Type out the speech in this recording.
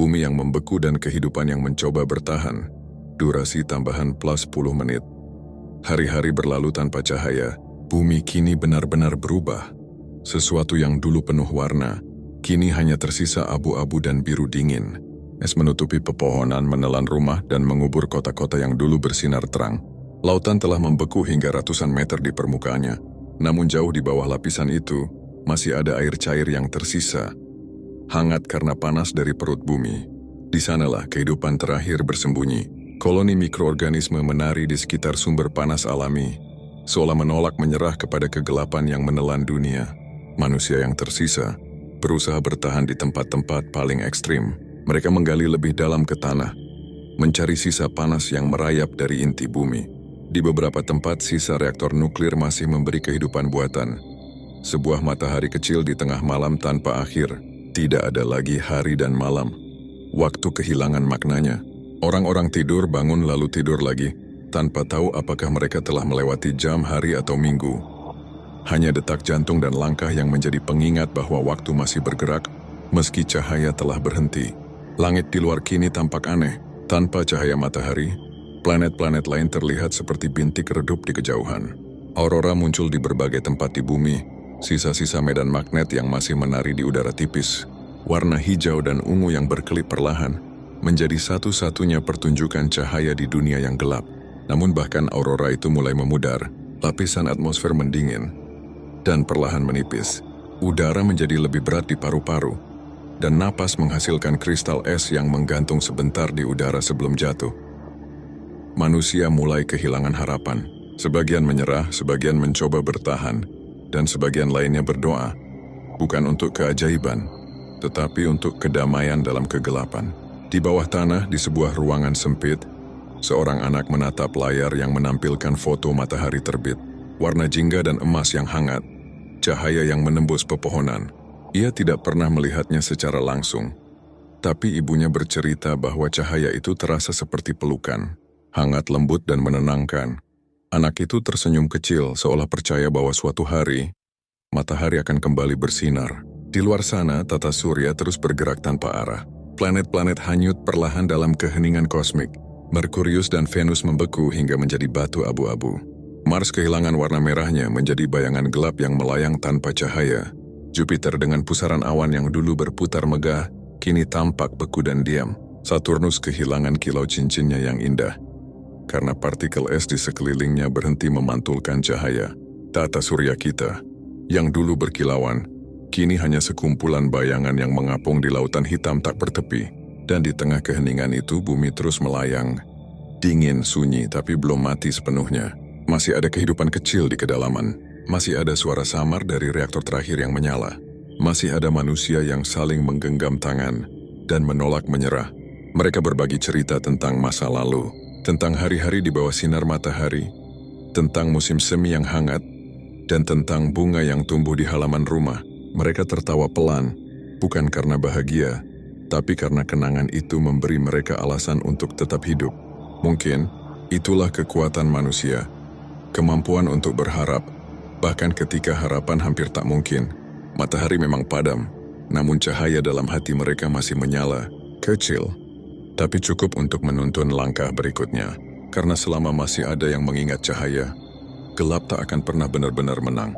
bumi yang membeku dan kehidupan yang mencoba bertahan. Durasi tambahan plus 10 menit. Hari-hari berlalu tanpa cahaya. Bumi kini benar-benar berubah. Sesuatu yang dulu penuh warna, kini hanya tersisa abu-abu dan biru dingin. Es menutupi pepohonan, menelan rumah, dan mengubur kota-kota yang dulu bersinar terang. Lautan telah membeku hingga ratusan meter di permukaannya. Namun jauh di bawah lapisan itu, masih ada air cair yang tersisa. Hangat karena panas dari perut bumi. Di sanalah kehidupan terakhir bersembunyi. Koloni mikroorganisme menari di sekitar sumber panas alami, seolah menolak menyerah kepada kegelapan yang menelan dunia. Manusia yang tersisa berusaha bertahan di tempat-tempat paling ekstrim. Mereka menggali lebih dalam ke tanah, mencari sisa panas yang merayap dari inti bumi. Di beberapa tempat, sisa reaktor nuklir masih memberi kehidupan buatan. Sebuah matahari kecil di tengah malam tanpa akhir. Tidak ada lagi hari dan malam. Waktu kehilangan maknanya. Orang-orang tidur, bangun lalu tidur lagi, tanpa tahu apakah mereka telah melewati jam, hari, atau minggu. Hanya detak jantung dan langkah yang menjadi pengingat bahwa waktu masih bergerak, meski cahaya telah berhenti. Langit di luar kini tampak aneh. Tanpa cahaya matahari, planet-planet lain terlihat seperti bintik redup di kejauhan. Aurora muncul di berbagai tempat di bumi, sisa-sisa medan magnet yang masih menari di udara tipis. Warna hijau dan ungu yang berkelip perlahan menjadi satu-satunya pertunjukan cahaya di dunia yang gelap. Namun bahkan aurora itu mulai memudar, lapisan atmosfer mendingin dan perlahan menipis. Udara menjadi lebih berat di paru-paru, dan napas menghasilkan kristal es yang menggantung sebentar di udara sebelum jatuh. Manusia mulai kehilangan harapan. Sebagian menyerah, sebagian mencoba bertahan, dan sebagian lainnya berdoa, bukan untuk keajaiban, tetapi untuk kedamaian dalam kegelapan. Di bawah tanah, di sebuah ruangan sempit, seorang anak menatap layar yang menampilkan foto matahari terbit. Warna jingga dan emas yang hangat, cahaya yang menembus pepohonan. Ia tidak pernah melihatnya secara langsung, tapi ibunya bercerita bahwa cahaya itu terasa seperti pelukan, hangat, lembut, dan menenangkan. Anak itu tersenyum kecil, seolah percaya bahwa suatu hari, matahari akan kembali bersinar. Di luar sana, tata surya terus bergerak tanpa arah. Planet-planet hanyut perlahan dalam keheningan kosmik. Merkurius dan Venus membeku hingga menjadi batu abu-abu. Mars kehilangan warna merahnya menjadi bayangan gelap yang melayang tanpa cahaya. Jupiter dengan pusaran awan yang dulu berputar megah, kini tampak beku dan diam. Saturnus kehilangan kilau cincinnya yang indah, karena partikel es di sekelilingnya berhenti memantulkan cahaya. Tata surya kita, yang dulu berkilauan, kini hanya sekumpulan bayangan yang mengapung di lautan hitam tak bertepi. Dan di tengah keheningan itu bumi terus melayang. Dingin, sunyi, tapi belum mati sepenuhnya. Masih ada kehidupan kecil di kedalaman. Masih ada suara samar dari reaktor terakhir yang menyala. Masih ada manusia yang saling menggenggam tangan dan menolak menyerah. Mereka berbagi cerita tentang masa lalu, tentang hari-hari di bawah sinar matahari, tentang musim semi yang hangat, dan tentang bunga yang tumbuh di halaman rumah. Mereka tertawa pelan, bukan karena bahagia, tapi karena kenangan itu memberi mereka alasan untuk tetap hidup. Mungkin itulah kekuatan manusia, kemampuan untuk berharap, bahkan ketika harapan hampir tak mungkin. Matahari memang padam, namun cahaya dalam hati mereka masih menyala, kecil, tapi cukup untuk menuntun langkah berikutnya. Karena selama masih ada yang mengingat cahaya, gelap tak akan pernah benar-benar menang.